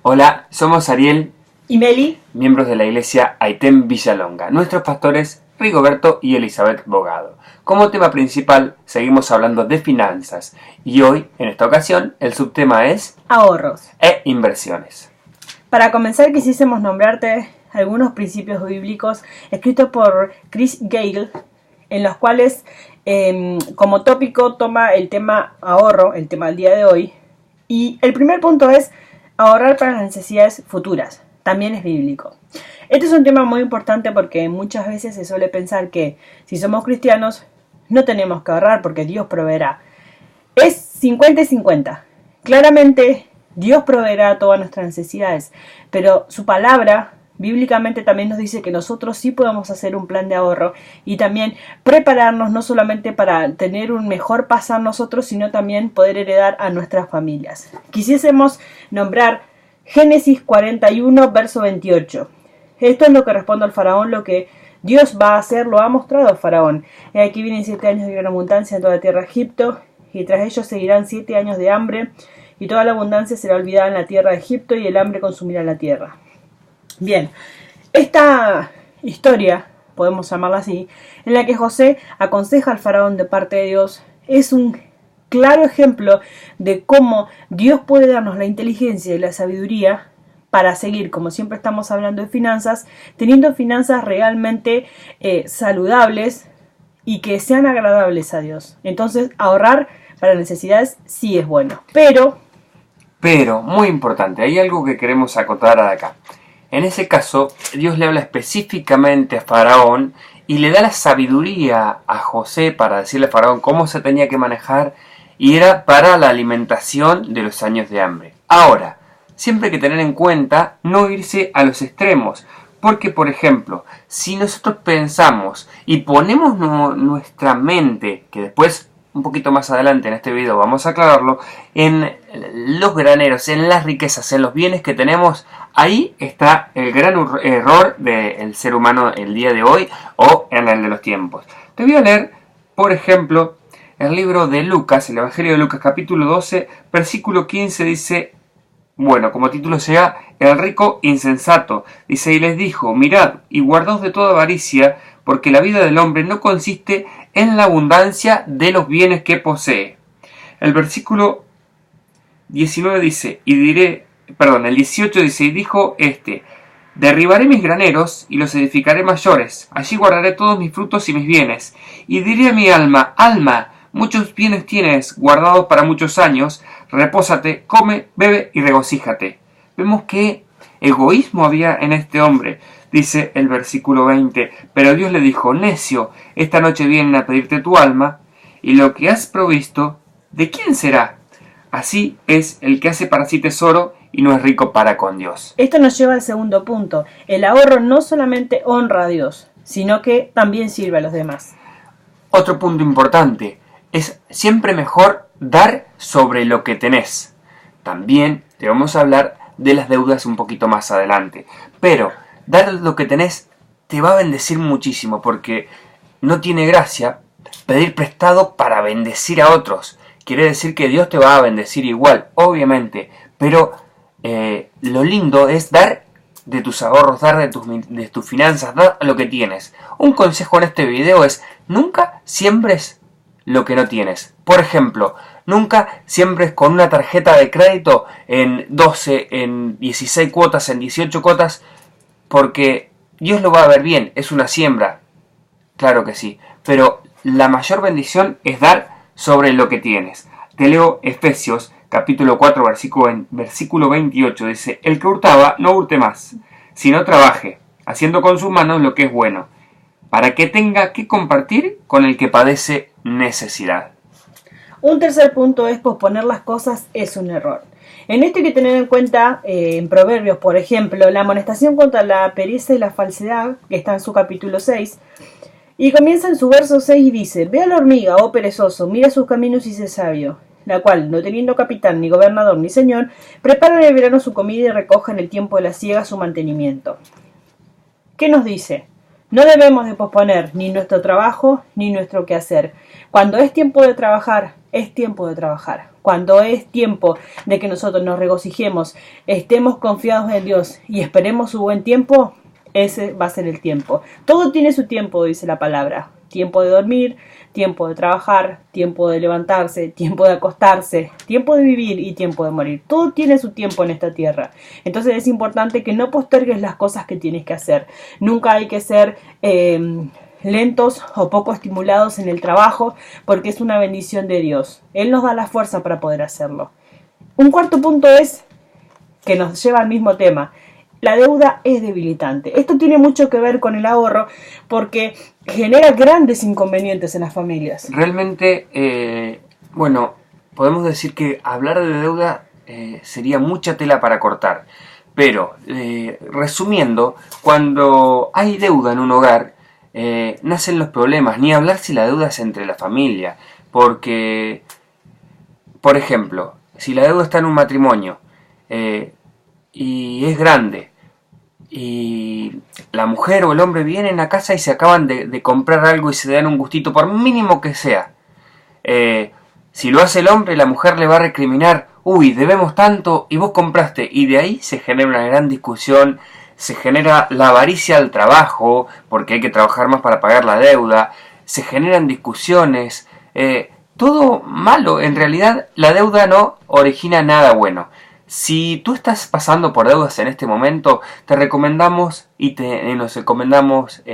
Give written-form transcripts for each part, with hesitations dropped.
Hola, somos Ariel y Meli, miembros de la iglesia Aitén Villalonga. Nuestros pastores Rigoberto y Elizabeth Bogado. Como tema principal seguimos hablando de finanzas y hoy, en esta ocasión, el subtema es ahorros e inversiones. Para comenzar quisiésemos nombrarte algunos principios bíblicos escritos por Chris Gale, en los cuales como tópico toma el tema ahorro, el tema del día de hoy. Y el primer punto es ahorrar para las necesidades futuras. También es bíblico. Este es un tema muy importante porque muchas veces se suele pensar que si somos cristianos no tenemos que ahorrar porque Dios proveerá. Es 50 y 50. Claramente Dios proveerá todas nuestras necesidades, pero su palabra bíblicamente también nos dice que nosotros sí podemos hacer un plan de ahorro y también prepararnos no solamente para tener un mejor pasar nosotros, sino también poder heredar a nuestras familias. Quisiésemos nombrar Génesis 41, verso 28. Esto es lo que responde al faraón, lo que Dios va a hacer, lo ha mostrado al faraón. Aquí vienen 7 años de gran abundancia en toda la tierra de Egipto, y tras ellos seguirán 7 años de hambre, y toda la abundancia será olvidada en la tierra de Egipto, y el hambre consumirá la tierra. Bien, esta historia, podemos llamarla así, en la que José aconseja al faraón de parte de Dios, es un claro ejemplo de cómo Dios puede darnos la inteligencia y la sabiduría para seguir, como siempre estamos hablando de finanzas, teniendo finanzas realmente saludables y que sean agradables a Dios. Entonces, ahorrar para necesidades sí es bueno. Pero, muy importante, hay algo que queremos acotar acá. En ese caso, Dios le habla específicamente a Faraón y le da la sabiduría a José para decirle a Faraón cómo se tenía que manejar, y era para la alimentación de los años de hambre. Ahora, siempre hay que tener en cuenta no irse a los extremos, porque por ejemplo, si nosotros pensamos y ponemos nuestra mente, que después un poquito más adelante en este video vamos a aclararlo, en los graneros, en las riquezas, en los bienes que tenemos, ahí está el gran error del ser humano el día de hoy o en el de los tiempos. Te voy a leer, por ejemplo, el libro de Lucas, el Evangelio de Lucas, capítulo 12, versículo 15, dice, bueno, como título sea, el rico insensato, dice, y les dijo, mirad y guardaos de toda avaricia, porque la vida del hombre no consiste en la abundancia de los bienes que posee. El versículo 19 dice, el 18 dice, y dijo derribaré mis graneros y los edificaré mayores, allí guardaré todos mis frutos y mis bienes, y diré a mi alma, alma, muchos bienes tienes guardados para muchos años, repósate, come, bebe y regocíjate. Vemos qué egoísmo había en este hombre. Dice el versículo 20, pero Dios le dijo, necio, esta noche vienen a pedirte tu alma, y lo que has provisto, ¿de quién será? Así es el que hace para sí tesoro y no es rico para con Dios. Esto nos lleva al segundo punto. El ahorro no solamente honra a Dios, sino que también sirve a los demás. Otro punto importante. Es siempre mejor dar sobre lo que tenés. También te vamos a hablar de las deudas un poquito más adelante. Pero dar lo que tenés te va a bendecir muchísimo, porque no tiene gracia pedir prestado para bendecir a otros. Quiere decir que Dios te va a bendecir igual, obviamente. Pero lo lindo es dar de tus ahorros, dar de tus finanzas, dar lo que tienes. Un consejo en este video es, nunca siembres lo que no tienes. Por ejemplo, nunca siembres con una tarjeta de crédito en 12, en 16 cuotas, en 18 cuotas, porque Dios lo va a ver bien, es una siembra, claro que sí, pero la mayor bendición es dar sobre lo que tienes. Te leo Efesios capítulo 4 versículo 28, dice, el que hurtaba no hurte más, sino trabaje, haciendo con sus manos lo que es bueno, para que tenga que compartir con el que padece necesidad. Un tercer punto es posponer las cosas es un error. En esto hay que tener en cuenta, en Proverbios, por ejemplo, la amonestación contra la pereza y la falsedad, que está en su capítulo 6, y comienza en su verso 6 y dice, ve a la hormiga, oh perezoso, mira sus caminos y sé sabio, la cual, no teniendo capitán, ni gobernador, ni señor, prepara en el verano su comida y recoge en el tiempo de la siega su mantenimiento. ¿Qué nos dice? No debemos de posponer ni nuestro trabajo ni nuestro quehacer. Cuando es tiempo de trabajar, es tiempo de trabajar. cuando es tiempo de que nosotros nos regocijemos, estemos confiados en Dios y esperemos su buen tiempo, ese va a ser el tiempo. Todo tiene su tiempo, dice la palabra. Tiempo de dormir, tiempo de trabajar, tiempo de levantarse, tiempo de acostarse, tiempo de vivir y tiempo de morir. Todo tiene su tiempo en esta tierra. Entonces es importante que no postergues las cosas que tienes que hacer. Nunca hay que ser lentos o poco estimulados en el trabajo, porque es una bendición de Dios. Él nos da la fuerza para poder hacerlo. Un cuarto punto es que nos lleva al mismo tema. La deuda es debilitante. Esto tiene mucho que ver con el ahorro porque genera grandes inconvenientes en las familias. Realmente, podemos decir que hablar de deuda sería mucha tela para cortar. Pero, resumiendo, cuando hay deuda en un hogar, nacen los problemas. Ni hablar si la deuda es entre la familia. Porque, por ejemplo, si la deuda está en un matrimonio y es grande, y la mujer o el hombre vienen a casa y se acaban de comprar algo y se dan un gustito, por mínimo que sea. Si lo hace el hombre, la mujer le va a recriminar: uy, debemos tanto y vos compraste. Y de ahí se genera una gran discusión, se genera la avaricia al trabajo, porque hay que trabajar más para pagar la deuda, se generan discusiones, todo malo. En realidad la deuda no origina nada bueno. Si tú estás pasando por deudas en este momento, te recomendamos y nos encomendamos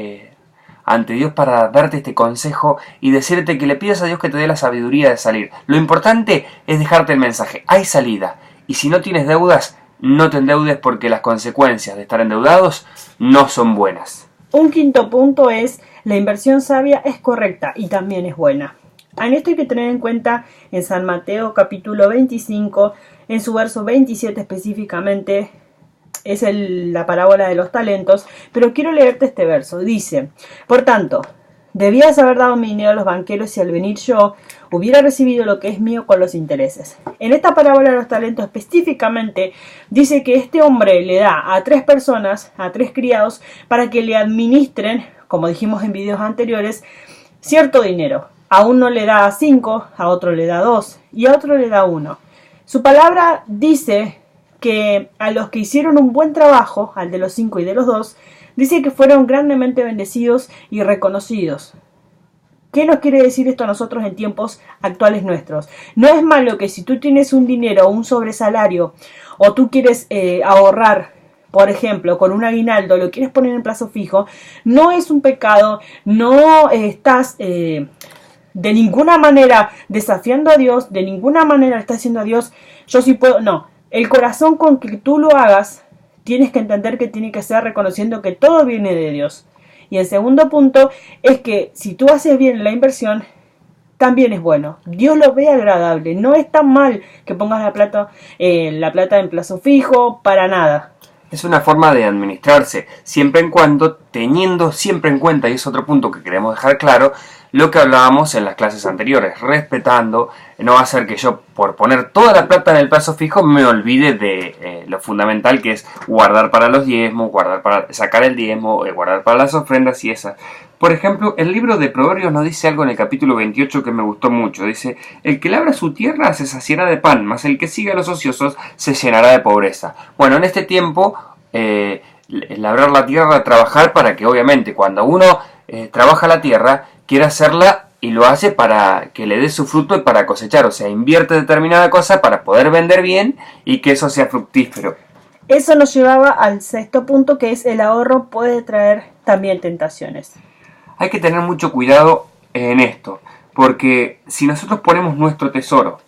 ante Dios para darte este consejo y decirte que le pidas a Dios que te dé la sabiduría de salir. Lo importante es dejarte el mensaje: hay salida. Y si no tienes deudas, no te endeudes, porque las consecuencias de estar endeudados no son buenas. Un quinto punto es: la inversión sabia es correcta y también es buena. En esto hay que tener en cuenta en San Mateo capítulo 25, en su verso 27 específicamente, es la parábola de los talentos, pero quiero leerte este verso. Dice: por tanto, debías haber dado mi dinero a los banqueros y al venir yo hubiera recibido lo que es mío con los intereses. En esta parábola de los talentos específicamente dice que este hombre le da a 3 personas, a 3 criados, para que le administren, como dijimos en videos anteriores, cierto dinero. A uno le da 5, a otro le da 2 y a otro le da 1. Su palabra dice que a los que hicieron un buen trabajo, al de los 5 y de los 2, dice que fueron grandemente bendecidos y reconocidos. ¿Qué nos quiere decir esto a nosotros en tiempos actuales nuestros? No es malo que si tú tienes un dinero o un sobresalario o tú quieres ahorrar, por ejemplo, con un aguinaldo, lo quieres poner en plazo fijo, no es un pecado, no estás de ninguna manera desafiando a Dios, de ninguna manera le estás diciendo a Dios: yo sí puedo. No, el corazón con que tú lo hagas, tienes que entender que tiene que ser reconociendo que todo viene de Dios. Y el segundo punto es que si tú haces bien la inversión, también es bueno. Dios lo ve agradable. No es tan mal que pongas la plata en plazo fijo, para nada. Es una forma de administrarse, siempre en cuando teniendo siempre en cuenta, y es otro punto que queremos dejar claro, lo que hablábamos en las clases anteriores: respetando. No va a ser que yo, por poner toda la plata en el plazo fijo, me olvide de lo fundamental que es guardar para los diezmos, guardar para sacar el diezmo, guardar para las ofrendas y esas. Por ejemplo, el libro de Proverbios nos dice algo en el capítulo 28 que me gustó mucho. Dice: el que labra su tierra se saciará de pan, mas el que sigue a los ociosos se llenará de pobreza. Bueno, en este tiempo, labrar la tierra, trabajar para que obviamente cuando uno trabaja la tierra, quiere hacerla y lo hace para que le dé su fruto y para cosechar. O sea, invierte determinada cosa para poder vender bien y que eso sea fructífero. Eso nos llevaba al sexto punto, que es: el ahorro puede traer también tentaciones. Hay que tener mucho cuidado en esto, porque si nosotros ponemos nuestro tesoro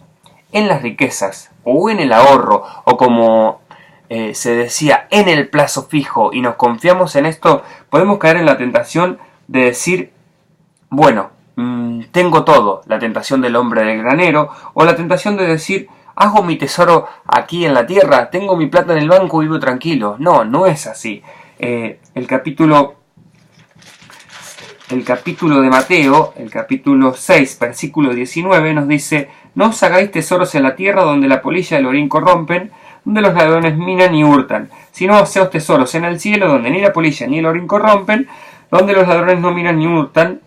en las riquezas o en el ahorro, o como se decía, en el plazo fijo, y nos confiamos en esto, podemos caer en la tentación de decir: bueno, tengo todo. La tentación del hombre del granero, o la tentación de decir: hago mi tesoro aquí en la tierra, tengo mi plata en el banco y vivo tranquilo. No, no es así. El capítulo de Mateo, el capítulo 6, versículo 19, nos dice: no os hagáis tesoros en la tierra, donde la polilla y el orín corrompen, donde los ladrones minan y hurtan, sino haceos tesoros en el cielo, donde ni la polilla ni el orín corrompen, donde los ladrones no minan ni hurtan,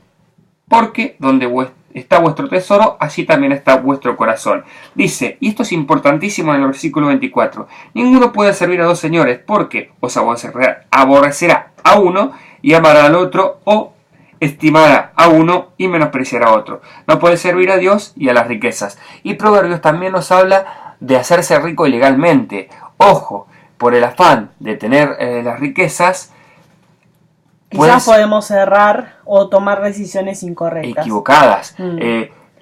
porque donde está vuestro tesoro, allí también está vuestro corazón. Dice, y esto es importantísimo en el versículo 24, ninguno puede servir a dos señores, porque os aborrecerá a uno y amará al otro, o estimará a uno y menospreciará a otro. No puede servir a Dios y a las riquezas. Y Proverbios también nos habla de hacerse rico ilegalmente. Ojo, por el afán de tener las riquezas, quizás podemos errar o tomar decisiones incorrectas, equivocadas.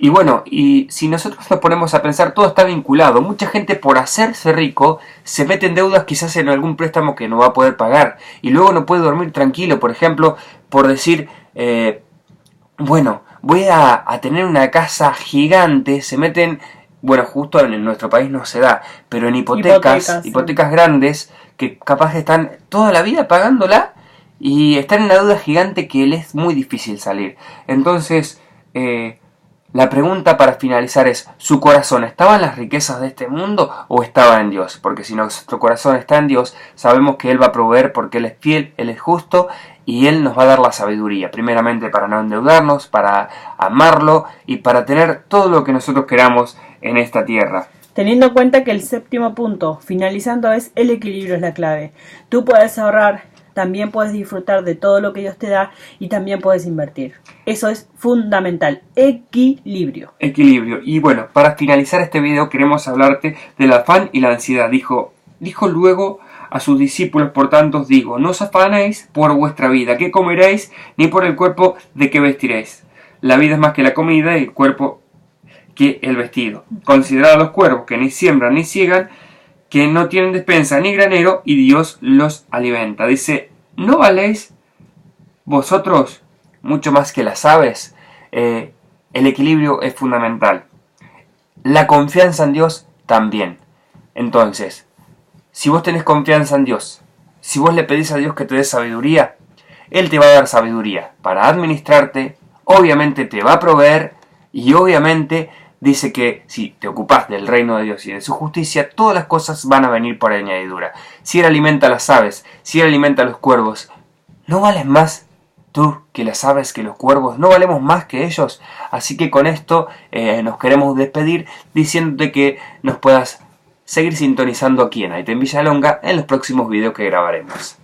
Y bueno, y si nosotros nos ponemos a pensar, todo está vinculado. Mucha gente por hacerse rico se mete en deudas, quizás en algún préstamo que no va a poder pagar, y luego no puede dormir tranquilo. Por ejemplo, por decir, bueno, voy a tener una casa gigante, se meten, bueno, justo en nuestro país no se da, pero en hipotecas grandes, que capaz están toda la vida pagándola, y están en una deuda gigante que les es muy difícil salir. Entonces, la pregunta para finalizar es, ¿su corazón estaba en las riquezas de este mundo o estaba en Dios? Porque si nuestro corazón está en Dios, sabemos que Él va a proveer porque Él es fiel, Él es justo y Él nos va a dar la sabiduría. Primeramente para no endeudarnos, para amarlo y para tener todo lo que nosotros queramos en esta tierra. Teniendo en cuenta que el séptimo punto, finalizando, es el equilibrio es la clave. Tú puedes ahorrar, también puedes disfrutar de todo lo que Dios te da y también puedes invertir. Eso es fundamental. Equilibrio. Equilibrio. Y bueno, para finalizar este video queremos hablarte del afán y la ansiedad. Dijo luego a sus discípulos, por tanto os digo, no os afanéis por vuestra vida, qué comeréis, ni por el cuerpo de qué vestiréis. La vida es más que la comida y el cuerpo que el vestido. Considerad a los cuervos que ni siembran ni ciegan, que no tienen despensa ni granero, y Dios los alimenta. Dice, ¿no valéis vosotros mucho más que las aves? El equilibrio es fundamental. La confianza en Dios también. Entonces, si vos tenés confianza en Dios, si vos le pedís a Dios que te dé sabiduría, Él te va a dar sabiduría para administrarte, obviamente te va a proveer, y obviamente dice que si te ocupás del reino de Dios y de su justicia, todas las cosas van a venir por añadidura. Si Él alimenta a las aves, si Él alimenta a los cuervos, ¿no vales más tú que las aves, que los cuervos? ¿No valemos más que ellos? Así que con esto nos queremos despedir diciéndote que nos puedas seguir sintonizando aquí en Aite en Villalonga en los próximos videos que grabaremos.